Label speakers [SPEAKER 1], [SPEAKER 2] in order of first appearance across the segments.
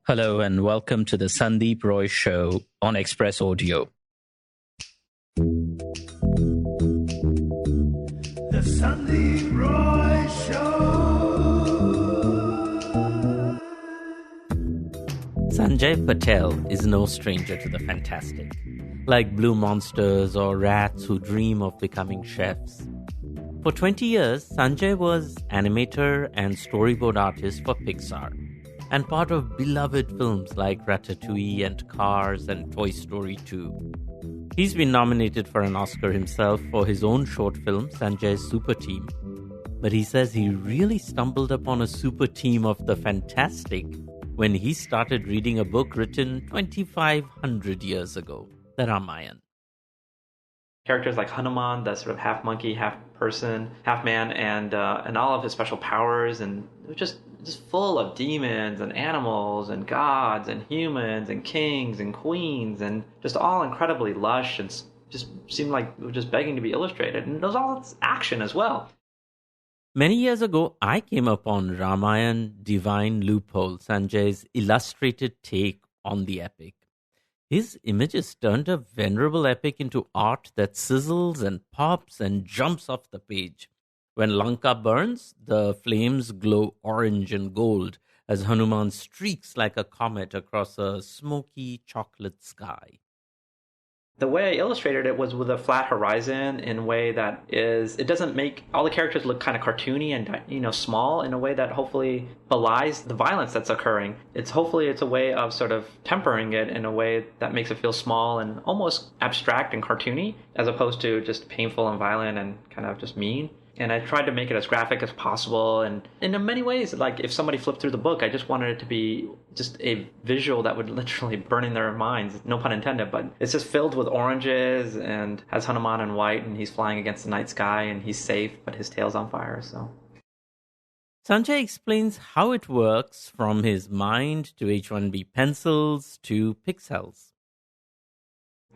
[SPEAKER 1] Hello and welcome to the Sandip Roy Show on Express Audio.
[SPEAKER 2] The Sandip Roy Show.
[SPEAKER 3] Sanjay Patel is no stranger to the fantastic, like blue monsters or rats who dream of becoming chefs. For 20 years, Sanjay was animator and storyboard artist for Pixar, and part of beloved films like Ratatouille and Cars and Toy Story 2. He's been nominated for an Oscar himself for his own short film, Sanjay's Super Team. But he says he really stumbled upon a super team of the fantastic when he started reading a book written 2,500 years ago, the Ramayana.
[SPEAKER 4] Characters like Hanuman, that's sort of half monkey, half person, half man, and all of his special powers, and it was just full of demons and animals and gods and humans and kings and queens, and just all incredibly lush and just seemed like it was just begging to be illustrated. And there was all this action as well.
[SPEAKER 3] Many years ago, I came upon Ramayana Divine Loophole, Sanjay's illustrated take on the epic. His images turned a venerable epic into art that sizzles and pops and jumps off the page. When Lanka burns, the flames glow orange and gold as Hanuman streaks like a comet across a smoky chocolate sky.
[SPEAKER 4] The way I illustrated it was with a flat horizon in a way that it doesn't make all the characters look kind of cartoony and, small in a way that hopefully belies the violence that's occurring. It's a way of sort of tempering it in a way that makes it feel small and almost abstract and cartoony, as opposed to just painful and violent and kind of just mean. And I tried to make it as graphic as possible. And in many ways, like if somebody flipped through the book, I just wanted it to be just a visual that would literally burn in their minds. No pun intended, but it's just filled with oranges and has Hanuman in white, and he's flying against the night sky and he's safe, but his tail's on fire. So
[SPEAKER 3] Sanjay explains how it works from his mind to H1B pencils to pixels.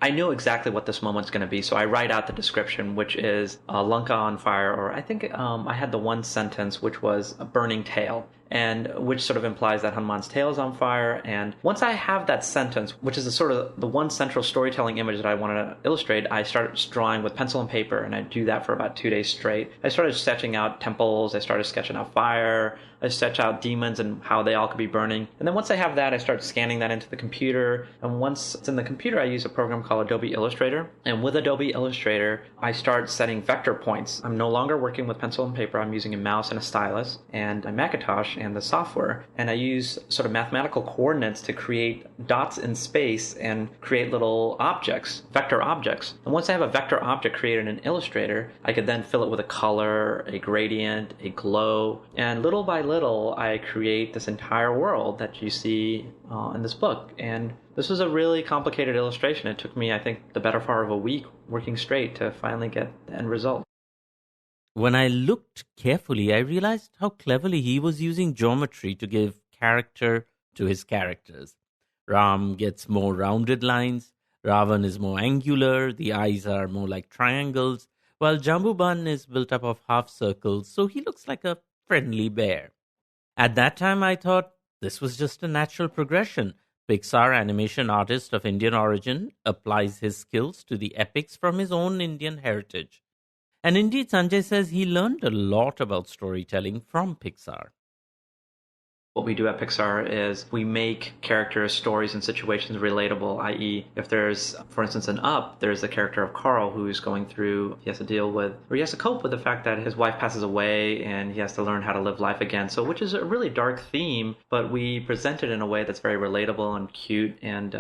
[SPEAKER 4] I know exactly what this moment's going to be, so I write out the description, which is Lanka on fire, or I think I had the one sentence, which was a burning tail, and which sort of implies that Hanuman's tail is on fire. And once I have that sentence, which is the one central storytelling image that I wanted to illustrate, I started drawing with pencil and paper, and I do that for about 2 days straight. I started sketching out temples, I started sketching out fire, I sketch out demons and how they all could be burning. And then once I have that, I start scanning that into the computer. And once it's in the computer, I use a program called Adobe Illustrator. And with Adobe Illustrator, I start setting vector points. I'm no longer working with pencil and paper. I'm using a mouse and a stylus and a Macintosh and the software. And I use sort of mathematical coordinates to create dots in space and create little objects, vector objects. And once I have a vector object created in Illustrator, I could then fill it with a color, a gradient, a glow, and little by little, I create this entire world that you see in this book. And this was a really complicated illustration. It took me, I think, the better part of a week working straight to finally get the end result.
[SPEAKER 3] When I looked carefully, I realized how cleverly he was using geometry to give character to his characters. Ram gets more rounded lines, Ravan is more angular, the eyes are more like triangles, while Jambuban is built up of half circles, so he looks like a friendly bear. At that time, I thought this was just a natural progression. Pixar animation artist of Indian origin applies his skills to the epics from his own Indian heritage. And indeed, Sanjay says he learned a lot about storytelling from Pixar.
[SPEAKER 4] What we do at Pixar is we make characters, stories, and situations relatable, i.e. if there's, for instance, an Up, there's the character of Carl who's going through, he has to deal with, or he has to cope with the fact that his wife passes away and he has to learn how to live life again. So, which is a really dark theme, but we present it in a way that's very relatable and cute and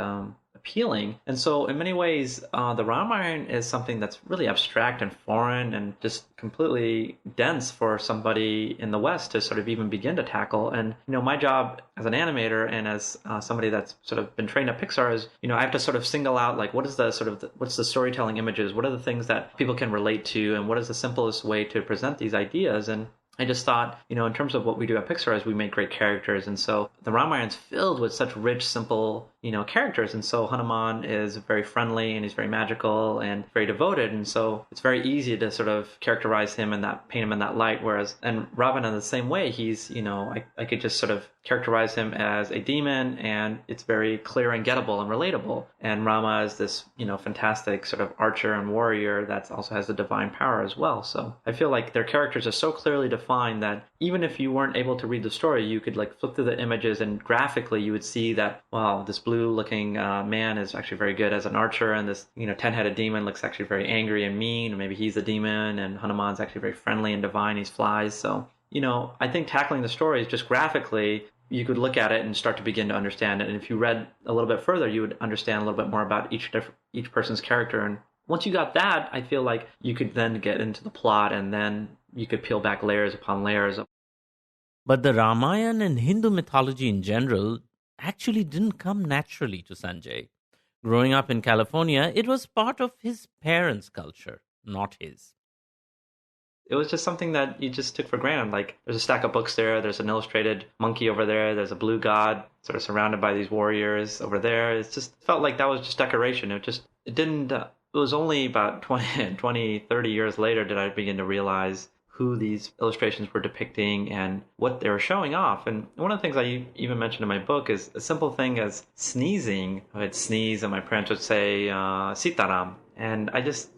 [SPEAKER 4] appealing. And so in many ways, the Ramayana is something that's really abstract and foreign and just completely dense for somebody in the West to sort of even begin to tackle. And, my job as an animator and as somebody that's sort of been trained at Pixar is, I have to sort of single out, like, what's the storytelling images? What are the things that people can relate to? And what is the simplest way to present these ideas? And I just thought, in terms of what we do at Pixar is we make great characters. And so the Ramayan's filled with such rich, simple characters. And so Hanuman is very friendly and he's very magical and very devoted. And so it's very easy to sort of characterize him and that paint him in that light. Whereas, and Ravana the same way, he's, I could just sort of characterize him as a demon, and it's very clear and gettable and relatable. And Rama is this, fantastic sort of archer and warrior that also has the divine power as well. So I feel like their characters are so clearly defined that even if you weren't able to read the story, you could like flip through the images and graphically you would see that, wow, this blue-looking man is actually very good as an archer, and this, 10-headed demon looks actually very angry and mean, and maybe he's the demon, and Hanuman's actually very friendly and divine. He flies. So I think tackling the stories just graphically, you could look at it and start to begin to understand it. And if you read a little bit further, you would understand a little bit more about each person's character. And once you got that, I feel like you could then get into the plot, and then you could peel back layers upon layers.
[SPEAKER 3] But the Ramayana and Hindu mythology in general actually didn't come naturally to Sanjay. Growing up in California, it was part of his parents' culture, not his.
[SPEAKER 4] It was just something that you just took for granted. Like, there's a stack of books there, there's an illustrated monkey over there, there's a blue god sort of surrounded by these warriors over there. It just felt like that was just decoration. It was only about 20, 30 years later did I begin to realize who these illustrations were depicting and what they were showing off. And one of the things I even mentioned in my book is a simple thing as sneezing. I'd sneeze and my parents would say, Sitaram. And I just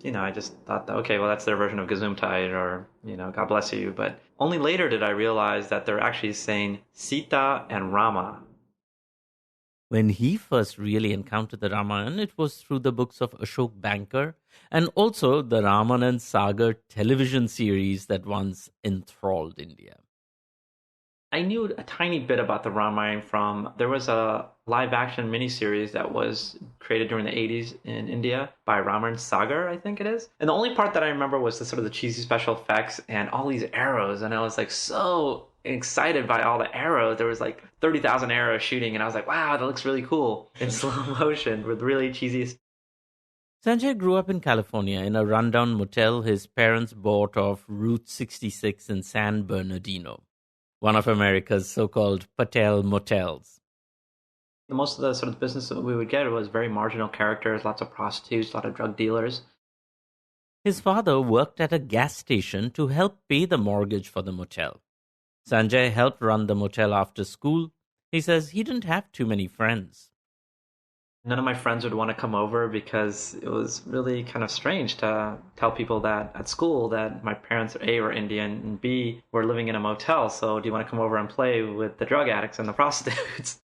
[SPEAKER 4] thought, okay, well, that's their version of Gesundheit, or, God bless you. But only later did I realize that they're actually saying Sita and Rama.
[SPEAKER 3] When he first really encountered the Ramayana, it was through the books of Ashok Banker and also the Ramanand Sagar television series that once enthralled India.
[SPEAKER 4] I knew a tiny bit about the Ramayana there was a live-action miniseries that was created during the 80s in India by Ramanand Sagar, I think it is. And the only part that I remember was the sort of the cheesy special effects and all these arrows. And I was like so excited by all the arrows. There was like 30,000 arrows shooting, and I was like, wow, that looks really cool in slow motion with really cheesy.
[SPEAKER 3] Sanjay grew up in California in a rundown motel his parents bought off Route 66 in San Bernardino, one of America's so-called Patel motels.
[SPEAKER 4] Most of the sort of business that we would get was very marginal characters, lots of prostitutes, a lot of drug dealers.
[SPEAKER 3] His father worked at a gas station to help pay the mortgage for the motel. Sanjay helped run the motel after school. He says he didn't have too many friends.
[SPEAKER 4] None of my friends would want to come over because it was really kind of strange to tell people that at school that my parents, A, were Indian, and B, were living in a motel. So do you want to come over and play with the drug addicts and the prostitutes?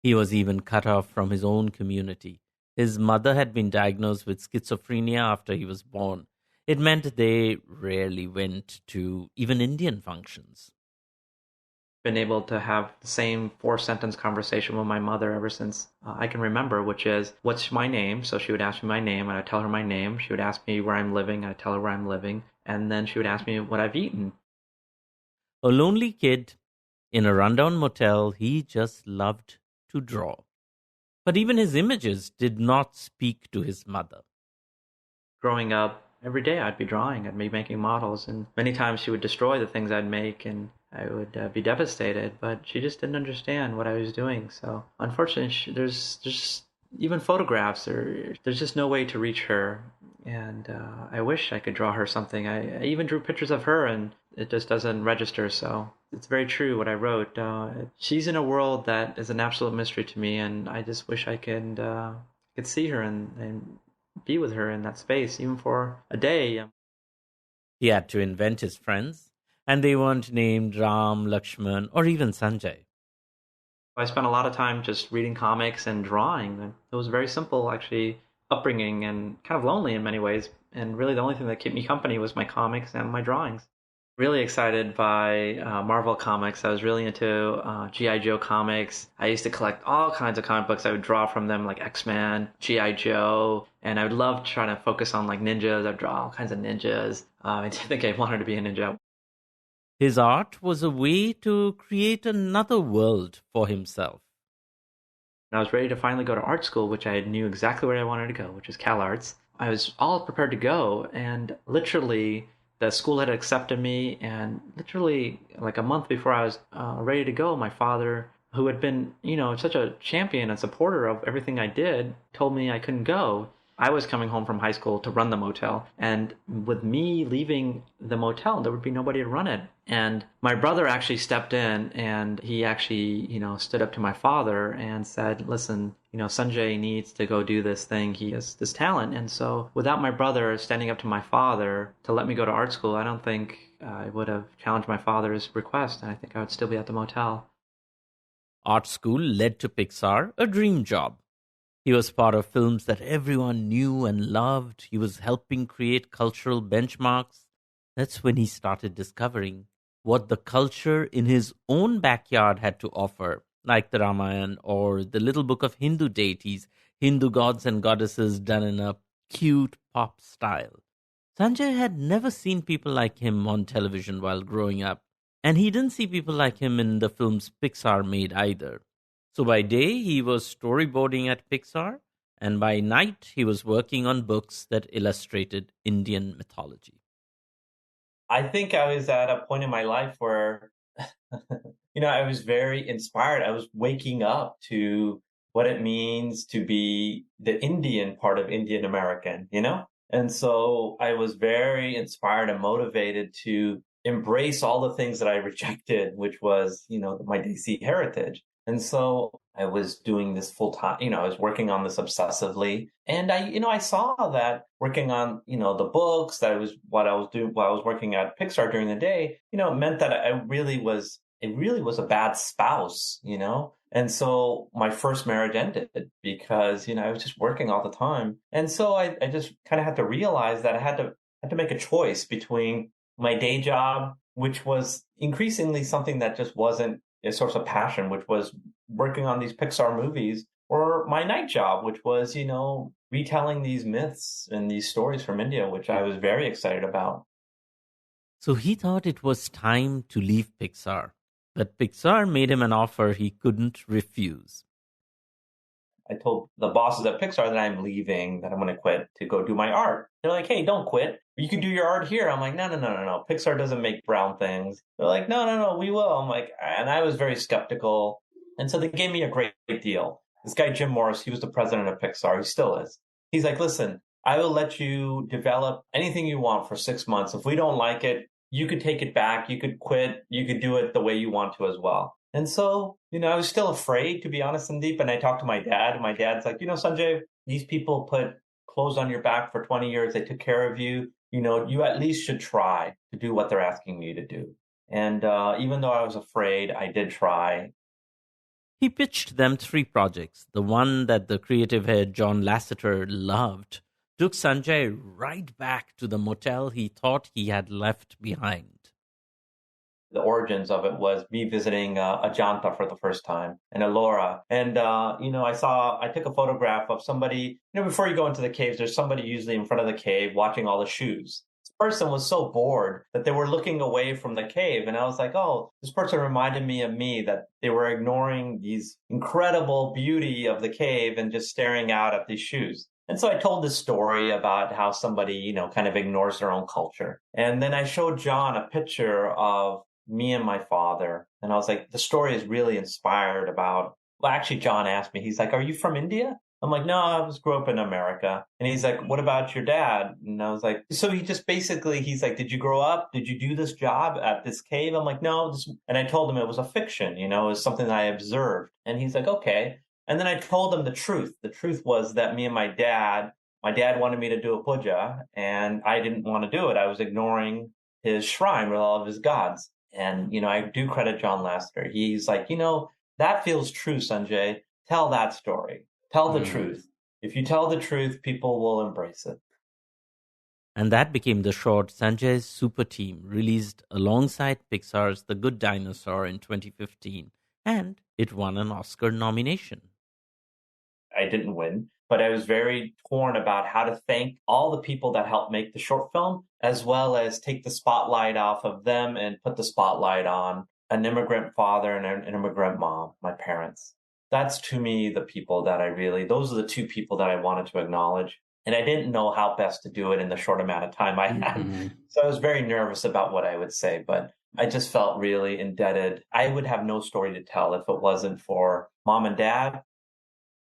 [SPEAKER 3] He was even cut off from his own community. His mother had been diagnosed with schizophrenia after he was born. It meant they rarely went to even Indian functions.
[SPEAKER 4] Been able to have the same 4-sentence conversation with my mother ever since I can remember, which is, what's my name? So she would ask me my name, and I'd tell her my name. She would ask me where I'm living, I'd tell her where I'm living. And then she would ask me what I've eaten.
[SPEAKER 3] A lonely kid in a rundown motel, he just loved to draw. But even his images did not speak to his mother.
[SPEAKER 4] Growing up, every day I'd be drawing, I'd be making models, and many times she would destroy the things I'd make, and I would be devastated, but she just didn't understand what I was doing. So unfortunately, there's just, even photographs, there's just no way to reach her. And I wish I could draw her something. I even drew pictures of her, and it just doesn't register. So it's very true what I wrote. She's in a world that is an absolute mystery to me, and I just wish I could see her and be with her in that space, even for a day.
[SPEAKER 3] He had to invent his friends, and they weren't named Ram, Lakshman, or even Sanjay.
[SPEAKER 4] I spent a lot of time just reading comics and drawing. It was very simple, actually, upbringing, and kind of lonely in many ways. And really the only thing that kept me company was my comics and my drawings. Really excited by Marvel comics. I was really into G.I. Joe comics. I used to collect all kinds of comic books. I would draw from them, like X-Men, G.I. Joe, and I would love trying to focus on like ninjas. I'd draw all kinds of ninjas. I think I wanted to be a ninja.
[SPEAKER 3] His art was a way to create another world for himself.
[SPEAKER 4] I was ready to finally go to art school, which I knew exactly where I wanted to go, which is Cal Arts. I was all prepared to go, and literally the school had accepted me, and literally like a month before I was ready to go, my father who had been, such a champion and supporter of everything I did, told me I couldn't go. I was coming home from high school to run the motel, and with me leaving the motel, there would be nobody to run it. And my brother actually stepped in, and he actually, stood up to my father and said, listen, Sanjay needs to go do this thing. He has this talent. And so without my brother standing up to my father to let me go to art school, I don't think I would have challenged my father's request, and I think I would still be at the motel.
[SPEAKER 3] Art school led to Pixar, a dream job. He was part of films that everyone knew and loved. He was helping create cultural benchmarks. That's when he started discovering what the culture in his own backyard had to offer, like the Ramayana or the little book of Hindu deities, Hindu gods and goddesses done in a cute pop style. Sanjay had never seen people like him on television while growing up, and he didn't see people like him in the films Pixar made either. So by day, he was storyboarding at Pixar, and by night, he was working on books that illustrated Indian mythology.
[SPEAKER 5] I think I was at a point in my life where, I was very inspired. I was waking up to what it means to be the Indian part of Indian American, And so I was very inspired and motivated to embrace all the things that I rejected, which was, my Desi heritage. And so I was doing this full time, I was working on this obsessively. And I saw that working on, the books, that was what I was doing while I was working at Pixar during the day, it meant that it really was a bad spouse, And so my first marriage ended because, I was just working all the time. And so I just kind of had to realize that I had to make a choice between my day job, which was increasingly something that just wasn't a source of passion, which was working on these Pixar movies, or my night job, which was, retelling these myths and these stories from India, which I was very excited about.
[SPEAKER 3] So he thought it was time to leave Pixar, but Pixar made him an offer he couldn't refuse.
[SPEAKER 5] I told the bosses at Pixar that I'm leaving, that I'm going to quit to go do my art. They're like, hey, don't quit. You can do your art here. I'm like, no. Pixar doesn't make brown things. They're like, no, we will. I'm like, and I was very skeptical. And so they gave me a great deal. This guy, Jim Morris, he was the president of Pixar. He still is. He's like, listen, I will let you develop anything you want for 6 months. If we don't like it, you could take it back. You could quit. You could do it the way you want to as well. And so, I was still afraid, to be honest, Sandip. And I talked to my dad. My dad's like, Sanjay, these people put clothes on your back for 20 years. They took care of you. You at least should try to do what they're asking you to do. And even though I was afraid, I did try.
[SPEAKER 3] He pitched them 3 projects. The one that the creative head John Lasseter loved took Sanjay right back to the motel he thought he had left behind.
[SPEAKER 5] The origins of it was me visiting Ajanta for the first time and Ellora. And, I took a photograph of somebody, before you go into the caves, there's somebody usually in front of the cave watching all the shoes. This person was so bored that they were looking away from the cave. And I was like, oh, this person reminded me of me, that they were ignoring these incredible beauty of the cave and just staring out at these shoes. And so I told this story about how somebody, kind of ignores their own culture. And then I showed John a picture of me and my father. And I was like, the story is really inspired about, well, actually, John asked me, he's like, are you from India? I'm like, no, I grew up in America. And he's like, what about your dad? And I was like, so he just basically, he's like, did you grow up? Did you do this job at this cave? I'm like, no. And I told him it was a fiction, it was something that I observed. And he's like, okay. And then I told him the truth. The truth was that me and my dad wanted me to do a puja, and I didn't want to do it. I was ignoring his shrine with all of his gods. And, I do credit John Lasseter. He's like, that feels true, Sanjay. Tell that story. Tell the truth. If you tell the truth, people will embrace it.
[SPEAKER 3] And that became the short Sanjay's Super Team, released alongside Pixar's The Good Dinosaur in 2015. And it won an Oscar nomination.
[SPEAKER 5] I didn't win, but I was very torn about how to thank all the people that helped make the short film, as well as take the spotlight off of them and put the spotlight on an immigrant father and an immigrant mom, my parents. That's, to me, the people that those are the 2 people that I wanted to acknowledge. And I didn't know how best to do it in the short amount of time I had. So I was very nervous about what I would say. But I just felt really indebted. I would have no story to tell if it wasn't for mom and dad.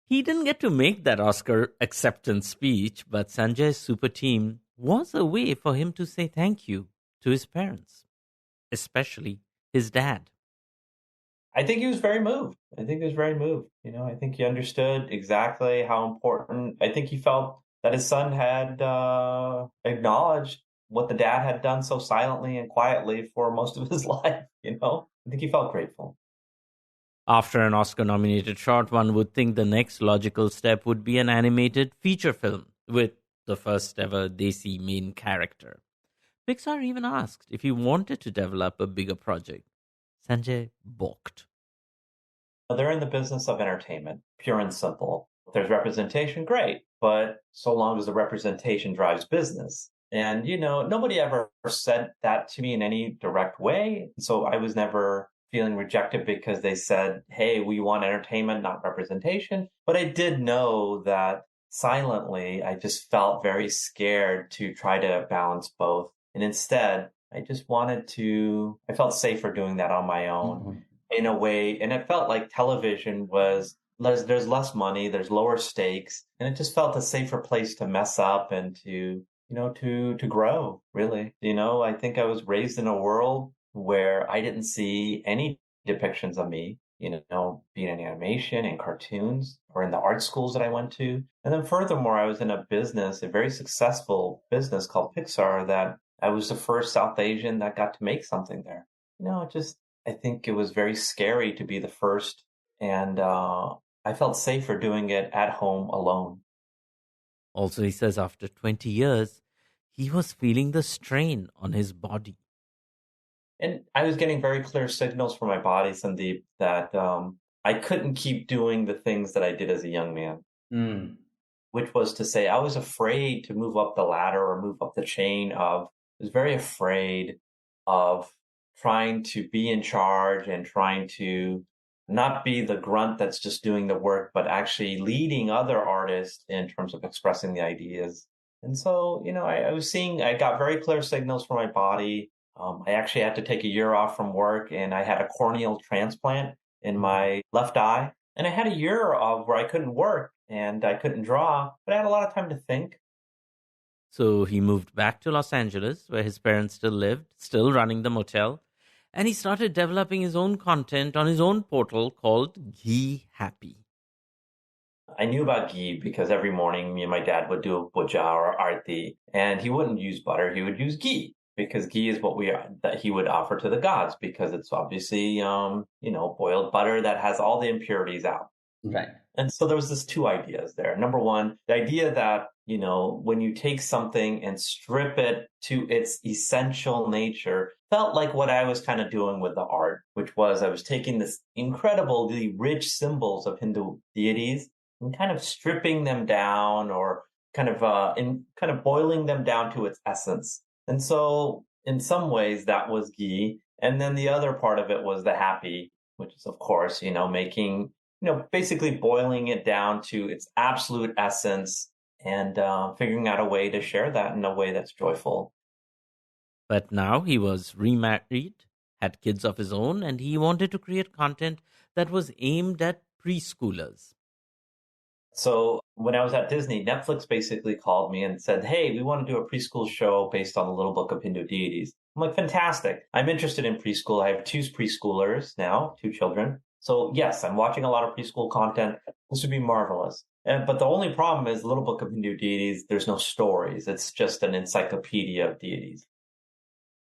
[SPEAKER 3] He didn't get to make that Oscar acceptance speech, but Sanjay's super team was a way for him to say thank you to his parents, especially his dad.
[SPEAKER 5] I think he was very moved. I think he understood exactly how important. I think he felt that his son had acknowledged what the dad had done so silently and quietly for most of his life. I think he felt grateful.
[SPEAKER 3] After an Oscar-nominated short, one would think the next logical step would be an animated feature film with the first ever Desi main character. Pixar even asked if he wanted to develop a bigger project. Sanjay balked.
[SPEAKER 5] They're in the business of entertainment, pure and simple. If there's representation, great, but so long as the representation drives business. And, nobody ever said that to me in any direct way. So I was never feeling rejected because they said, hey, we want entertainment, not representation. But I did know that silently, I just felt very scared to try to balance both. And instead, I felt safer doing that on my own in a way. And it felt like television there's less money, there's lower stakes. And it just felt a safer place to mess up and to grow, really. I think I was raised in a world where I didn't see any depictions of me, being in animation and cartoons or in the art schools that I went to. And then furthermore, I was in a very successful business called Pixar that I was the first South Asian that got to make something there. I think it was very scary to be the first. And I felt safer doing it at home alone.
[SPEAKER 3] Also, he says after 20 years, he was feeling the strain on his body.
[SPEAKER 5] And I was getting very clear signals from my body, Sandip, that I couldn't keep doing the things that I did as a young man, which was to say I was afraid to move up the ladder or move up the chain I was very afraid of trying to be in charge and trying to not be the grunt that's just doing the work, but actually leading other artists in terms of expressing the ideas. And so, I got very clear signals from my body. I actually had to take a year off from work, and I had a corneal transplant in my left eye. And I had a year of where I couldn't work and I couldn't draw, but I had a lot of time to think.
[SPEAKER 3] So he moved back to Los Angeles, where his parents still lived, still running the motel, and he started developing his own content on his own portal called Ghee Happy.
[SPEAKER 5] I knew about ghee because every morning me and my dad would do a puja or arti, and he wouldn't use butter, he would use ghee, because ghee is that he would offer to the gods, because it's obviously, boiled butter that has all the impurities out.
[SPEAKER 4] Right.
[SPEAKER 5] And so there was this two ideas there. Number one, the idea that, when you take something and strip it to its essential nature, felt like what I was kind of doing with the art, which was I was taking this incredibly rich symbols of Hindu deities and kind of stripping them down or kind of boiling them down to its essence. And so in some ways that was ghee. And then the other part of it was the happy, which is, of course, making, basically boiling it down to its absolute essence and figuring out a way to share that in a way that's joyful.
[SPEAKER 3] But now he was remarried, had kids of his own, and he wanted to create content that was aimed at preschoolers.
[SPEAKER 5] So when I was at Disney, Netflix basically called me and said, hey, we want to do a preschool show based on the Little Book of Hindu Deities. I'm like, fantastic. I'm interested in preschool. I have two preschoolers now, 2 children. So yes, I'm watching a lot of preschool content. This would be marvelous. But the only problem is Little Book of Hindu Deities, there's no stories. It's just an encyclopedia of deities.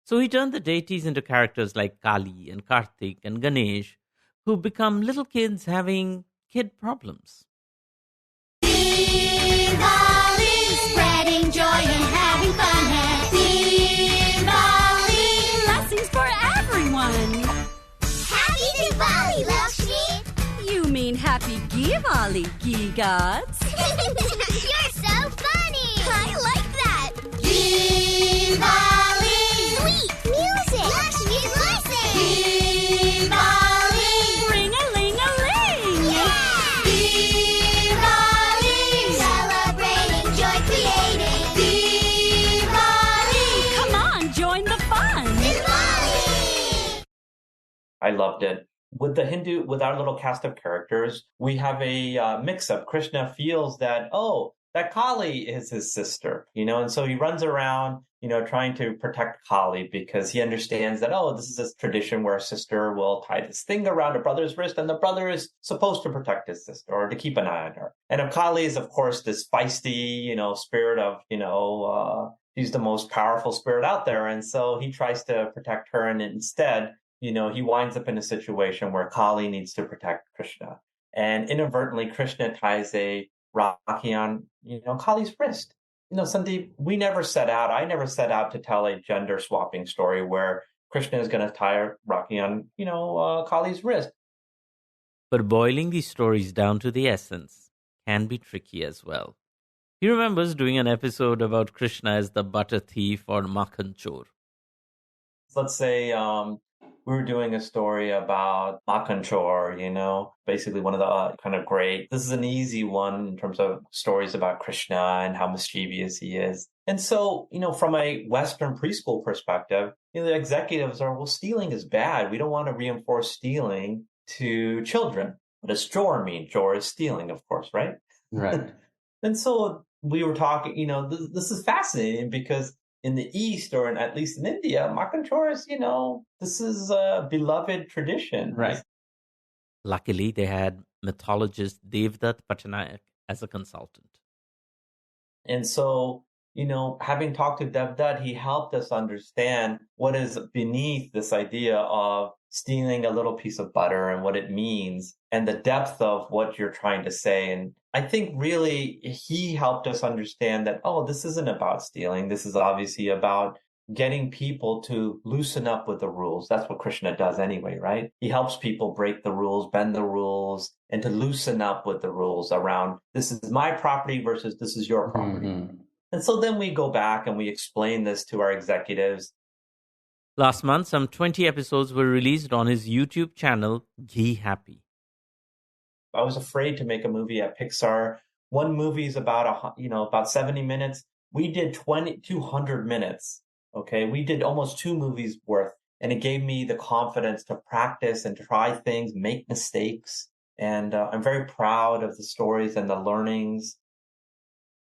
[SPEAKER 3] So he turned the deities into characters like Kali and Karthik and Ganesh, who become little kids having kid problems.
[SPEAKER 6] Diwali, spreading joy and having fun at Diwali.
[SPEAKER 7] Blessings for everyone.
[SPEAKER 6] Happy Diwali, Lakshmi.
[SPEAKER 7] You mean happy Diwali, Ghee gods?
[SPEAKER 6] You're so funny. I like that. Diwali. Sweet music. Lakshmi's blessing. Diwali.
[SPEAKER 7] Ring-a-ling-a-ling.
[SPEAKER 6] Yeah. Diwali. Celebrating joy creating. Diwali.
[SPEAKER 7] Come on, join the fun.
[SPEAKER 6] Diwali.
[SPEAKER 5] loved it. With the Hindu, with our little cast of characters, we have a mix-up. Krishna feels that, oh, that Kali is his sister, and so he runs around, trying to protect Kali because he understands that, oh, this is a tradition where a sister will tie this thing around a brother's wrist and the brother is supposed to protect his sister or to keep an eye on her. And Kali is, of course, this feisty, spirit of, she's the most powerful spirit out there. And so he tries to protect her. And instead, he winds up in a situation where Kali needs to protect Krishna. And inadvertently, Krishna ties a Rakhi on, Kali's wrist. Sandip, I never set out to tell a gender swapping story where Krishna is going to tie Rakhi on, Kali's wrist.
[SPEAKER 3] But boiling these stories down to the essence can be tricky as well. He remembers doing an episode about Krishna as the butter thief or Makhan Chor.
[SPEAKER 5] So let's say we were doing a story about Makhan Chor, basically one of the kind of great. This is an easy one in terms of stories about Krishna and how mischievous he is. And so, from a Western preschool perspective, the executives are, well, stealing is bad. We don't want to reinforce stealing to children. What does Chor mean? Chor is stealing, of course, right?
[SPEAKER 4] Right.
[SPEAKER 5] And so we were talking, this is fascinating because in the East, or at least in India, Makhan Chor is, this is a beloved tradition.
[SPEAKER 4] Right.
[SPEAKER 3] Luckily, they had mythologist Devdutt Patnaik as a consultant.
[SPEAKER 5] And so, having talked to Devdutt, he helped us understand what is beneath this idea of stealing a little piece of butter and what it means and the depth of what you're trying to say. And I think really he helped us understand that, oh, this isn't about stealing. This is obviously about getting people to loosen up with the rules. That's what Krishna does anyway, right? He helps people break the rules, bend the rules, and to loosen up with the rules around this is my property versus this is your property. Mm-hmm. And so then we go back and we explain this to our executives.
[SPEAKER 3] Last month, some 20 episodes were released on his YouTube channel, Ghee Happy.
[SPEAKER 5] I was afraid to make a movie at Pixar. One movie is about 70 minutes. We did 200 minutes. Okay, we did almost 2 movies worth, and it gave me the confidence to practice and try things, make mistakes. And I'm very proud of the stories and the learnings.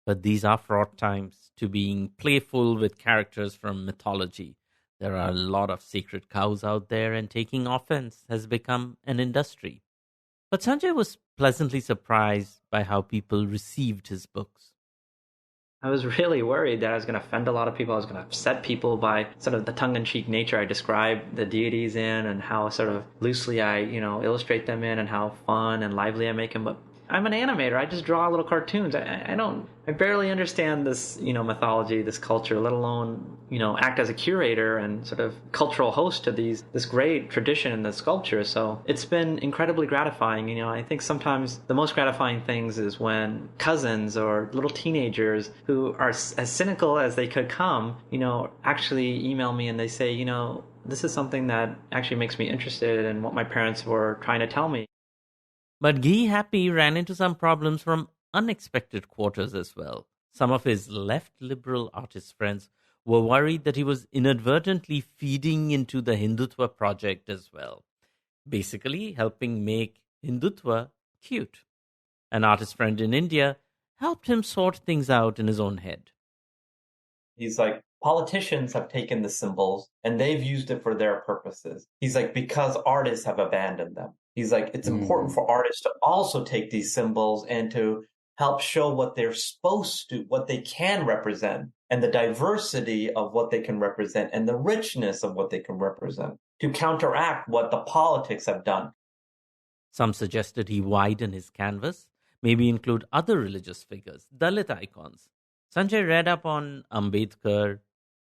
[SPEAKER 3] But these are fraught times to being playful with characters from mythology. There are a lot of sacred cows out there, and taking offense has become an industry. But Sanjay was pleasantly surprised by how people received his books.
[SPEAKER 4] I was really worried that I was going to offend a lot of people. I was going to upset people by sort of the tongue-in-cheek nature I describe the deities in and how sort of loosely I, illustrate them in and how fun and lively I make them. But I'm an animator. I just draw little cartoons. I barely understand this, mythology, this culture, let alone, act as a curator and sort of cultural host to this great tradition and this sculpture. So it's been incredibly gratifying. I think sometimes the most gratifying things is when cousins or little teenagers who are as cynical as they could come, actually email me and they say, this is something that actually makes me interested in what my parents were trying to tell me.
[SPEAKER 3] But Ghee Happy ran into some problems from unexpected quarters as well. Some of his left liberal artist friends were worried that he was inadvertently feeding into the Hindutva project as well, basically helping make Hindutva cute. An artist friend in India helped him sort things out in his own head.
[SPEAKER 5] He's like, politicians have taken the symbols and they've used it for their purposes. He's like, because artists have abandoned them. He's like, it's important for artists to also take these symbols and to help show what they're supposed to, what they can represent, and the diversity of what they can represent, and the richness of what they can represent, to counteract what the politics have done.
[SPEAKER 3] Some suggested he widen his canvas, maybe include other religious figures, Dalit icons. Sanjay read up on Ambedkar.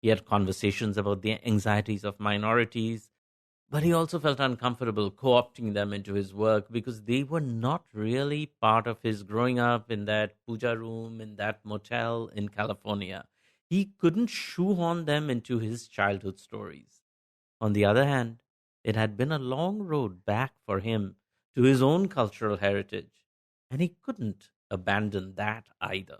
[SPEAKER 3] He had conversations about the anxieties of minorities, but he also felt uncomfortable co-opting them into his work because they were not really part of his growing up in that puja room, in that motel in California. He couldn't shoehorn them into his childhood stories. On the other hand, it had been a long road back for him to his own cultural heritage, and he couldn't abandon that either.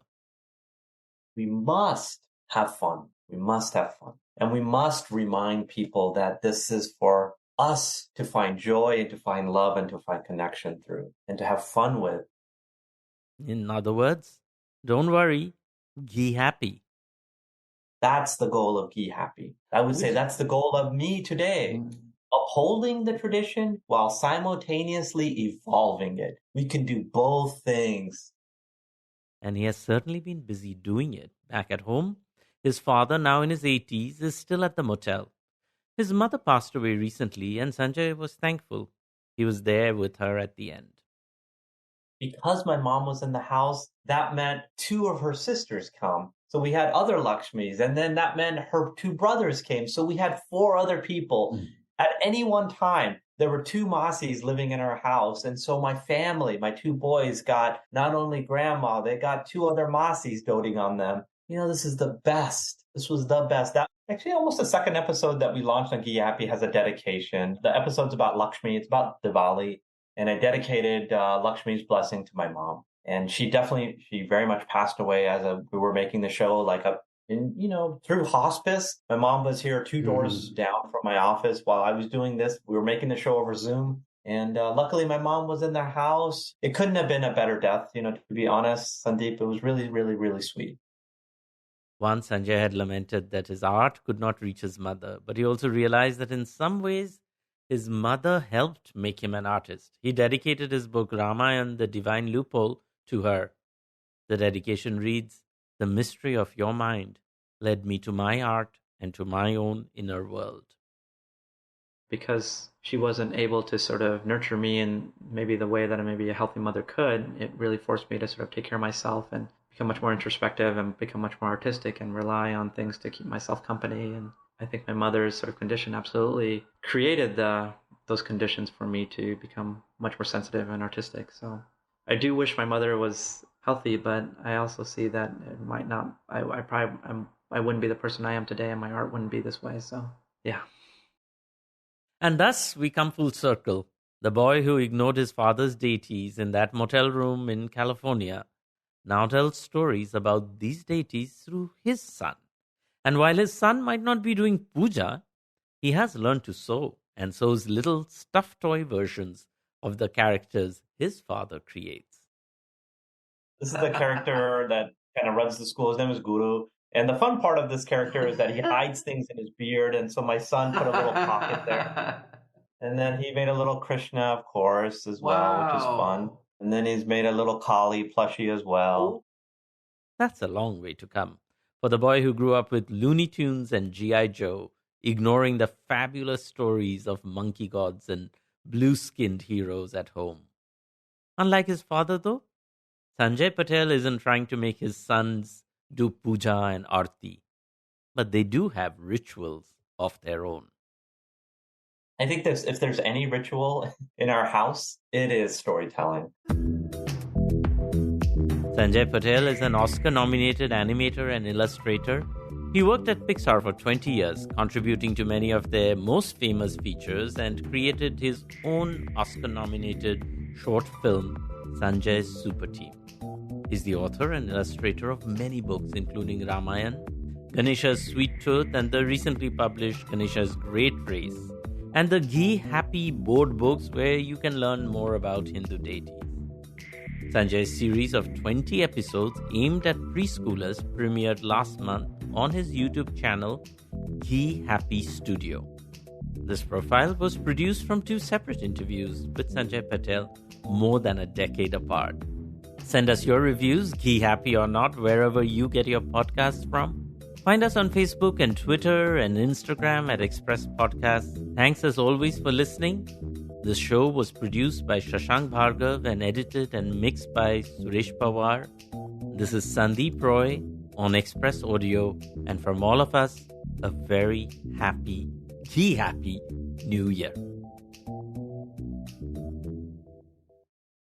[SPEAKER 5] We must have fun. We must have fun. And we must remind people that this is for us to find joy and to find love and to find connection through and to have fun with.
[SPEAKER 3] In other words, don't worry, be happy.
[SPEAKER 5] That's the goal of Be Happy. I would say that's the goal of me today. Upholding the tradition while simultaneously evolving it. We can do both things.
[SPEAKER 3] And he has certainly been busy doing it. Back at home, his father, now in his 80s, is still at the motel. His mother passed away recently, and Sanjay was thankful he was there with her at the end.
[SPEAKER 5] Because my mom was in the house, that meant 2 of her sisters come. So we had other Lakshmis, and then that meant her 2 brothers came. So we had 4 other people. At any one time, there were 2 Masis living in our house. And so my family, my 2 boys got not only grandma, they got 2 other Masis doting on them. This is the best. This was the best. That actually almost the second episode that we launched on Gi Happy has a dedication. The episode's about Lakshmi. It's about Diwali. And I dedicated Lakshmi's blessing to my mom. And she very much passed away as we were making the show, through hospice. My mom was here 2 doors down from my office while I was doing this. We were making the show over Zoom. And luckily, my mom was in their house. It couldn't have been a better death, to be honest, Sandip. It was really, really, really sweet.
[SPEAKER 3] Once Sanjay had lamented that his art could not reach his mother, but he also realized that in some ways, his mother helped make him an artist. He dedicated his book Ramayana, The Divine Loophole, to her. The dedication reads, "The mystery of your mind led me to my art and to my own inner world."
[SPEAKER 4] Because she wasn't able to sort of nurture me in maybe the way that maybe a healthy mother could, it really forced me to sort of take care of myself and become much more introspective and become much more artistic and rely on things to keep myself company. And I think my mother's sort of condition absolutely created those conditions for me to become much more sensitive and artistic. So I do wish my mother was healthy, but I also see that it might not. I wouldn't be the person I am today, and my art wouldn't be this way. So yeah.
[SPEAKER 3] And thus we come full circle. The boy who ignored his father's deities in that motel room in California now tells stories about these deities through his son. And while his son might not be doing puja, he has learned to sew and sews little stuffed toy versions of the characters his father creates.
[SPEAKER 5] This is the character that kind of runs the school. His name is Guru. And the fun part of this character is that he hides things in his beard. And so my son put a little pocket there. And then he made a little Krishna, of course, as well, which is fun. And then he's made a little Kali plushie as well.
[SPEAKER 3] That's a long way to come for the boy who grew up with Looney Tunes and G.I. Joe, ignoring the fabulous stories of monkey gods and blue-skinned heroes at home. Unlike his father, though, Sanjay Patel isn't trying to make his sons do puja and arti, but they do have rituals of their own.
[SPEAKER 5] I think if there's any ritual in our house, it is storytelling.
[SPEAKER 3] Sanjay Patel is an Oscar-nominated animator and illustrator. He worked at Pixar for 20 years, contributing to many of their most famous features, and created his own Oscar-nominated short film, Sanjay's Super Team. He's the author and illustrator of many books, including Ramayana, Ganesha's Sweet Tooth, and the recently published Ganesha's Great Race, and the Gi Happy board books, where you can learn more about Hindu deities. Sanjay's series of 20 episodes aimed at preschoolers premiered last month on his YouTube channel, Gi Happy Studio. This profile was produced from 2 separate interviews with Sanjay Patel more than a decade apart. Send us your reviews, Gi Happy or not, wherever you get your podcasts from. Find us on Facebook and Twitter and Instagram at Express Podcasts. Thanks as always for listening. This show was produced by Shashank Bhargava and edited and mixed by Suresh Pawar. This is Sandip Roy on Express Audio, and from all of us, a very happy, Gi Happy New Year.